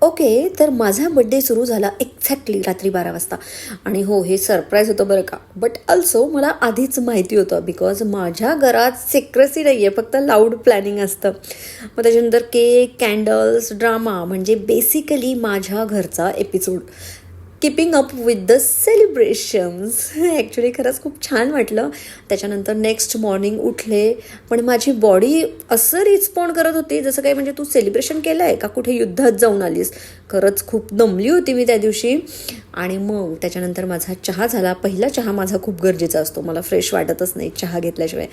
Okay, तर माझा birthday सुरू झाला एक्झॅक्टली रात्री 12 वाजता. आणि हो, हे सरप्राईज होतं बरं का. बट ऑल्सो मला आधीच माहिती होतं, बिकॉज माझ्या घरात सिक्रेसी नाही आहे, फक्त लाऊड प्लॅनिंग असतं. मग त्याच्यानंतर केक, कॅन्डल्स, ड्रामा, म्हणजे बेसिकली माझ्या घरचा episode. Keeping up with the celebrations. Actually खरंच खूप छान वाटलं. त्याच्यानंतर नेक्स्ट मॉर्निंग उठले, पण माझी बॉडी असं रिस्पॉन्ड करत होती जसं काही म्हणजे तू सेलिब्रेशन केलं आहे का, कुठे युद्धात जाऊन आलीस. खरंच खूप दमली होती मी त्या दिवशी. आणि मग त्याच्यानंतर माझा चहा झाला. पहिला चहा माझा खूप गरजेचा असतो, मला फ्रेश वाटतच नाही चहा घेतल्याशिवाय.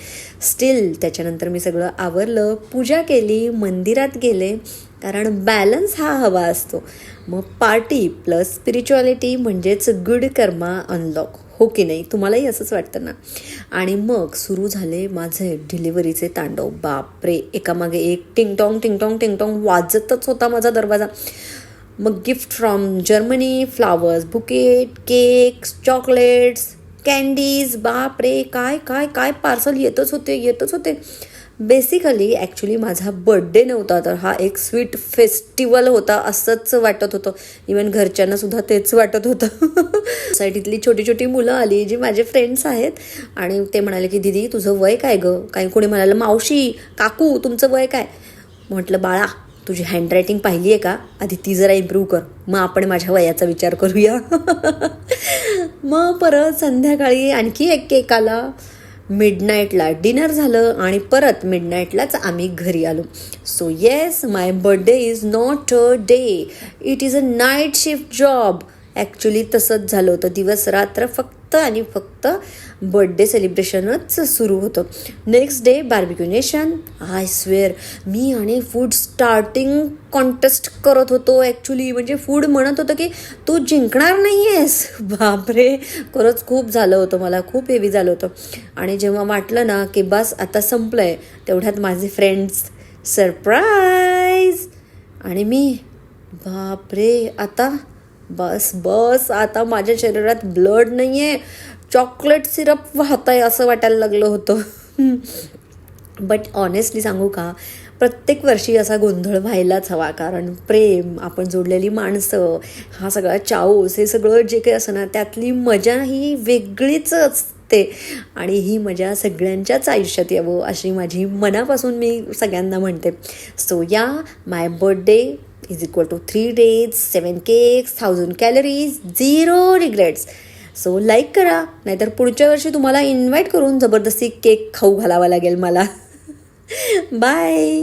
स्टील त्याच्यानंतर मी सगळं आवरलं, पूजा केली, मंदिरात गेले, कारण बॅलन्स हा हवा असतो. मग पार्टी प्लस स्पिरिच्युअलिटी म्हणजेच गुड कर्मा अनलॉक, हो की नाही? तुम्हालाही असंच वाटतं ना? आणि मग सुरू झाले माझे डिलिव्हरीचे तांडव. बापरे, एकामागे एक टिंगटॉंग टिंगटॉंग टिंगटॉंग वाजतच होता माझा दरवाजा. मग gift from Germany, flowers, bouquet, cakes, chocolates, candies, बापरे काय काय काय पार्सल येतच होते. बेसिकली ॲक्च्युली माझा बड्डे नव्हता, तर हा एक स्वीट फेस्टिवल होता असंच वाटत होतं. इवन घरच्यांना सुद्धा तेच वाटत होतं. सोसायटीतली छोटी छोटी मुलं आली जी माझे फ्रेंड्स आहेत, आणि ते म्हणाले की दीदी तुझं वय काय गं? काही कोणी म्हणालं मावशी, काकू तुमचं वय काय? म्हटलं बाळा, तुझी हँडरायटिंग पाहिली आहे का? आधी ती जरा इम्प्रूव्ह कर, मग आपण माझ्या वयाचा विचार करूया. मग परत संध्याकाळी आणखी एक केक आला. मिडनाईटला डिनर झालं आणि परत मिडनाईटलाच आम्ही घरी आलो. So yes, my birthday is not a day, it is a night shift job. Actually तसंच झालं होतं. दिवस रात्र फक्त आणि फक्त बर्थडे सेलिब्रेशनच सुरू होतं. Next day barbecue nation. I swear, मी आणि फूड स्टार्टिंग कॉन्टेस्ट करत होतो. ॲक्च्युली म्हणजे फूड म्हणत होतं की तू जिंकणार नाही आहेस. बापरे, खरंच खूप झालं होतं, मला खूप हेवी झालं होतं. आणि जेव्हा वाटलं ना की बस आता संपलं आहे, तेवढ्यात माझे फ्रेंड्स सरप्राईज. आणि मी, बापरे, आता बस आता माझ्या शरीरात ब्लड नाही आहे, चॉकलेट सिरप वाहत आहे असं वाटायला लागलं होतं. बट ऑनेस्टली सांगू का, प्रत्येक वर्षी असा गोंधळ व्हायलाच हवा, कारण प्रेम, आपण जोडलेली माणसं, हा सगळा चाऊस, हे सगळं जे काही असं ना, त्यातली मजा ही वेगळीच असते. आणि ही मजा सगळ्यांच्याच आयुष्यात यावं अशी माझी मनापासून मी सगळ्यांना म्हणते. So yeah, my birthday is equal to 3 days, 7 cakes, 1000 calories, 0 regrets. So like करा, नाहीतर पुढच्या वर्षी तुम्हाला इन्व्हाइट करून जबरदस्ती केक खाऊ घालावा लागेल मला. बाय.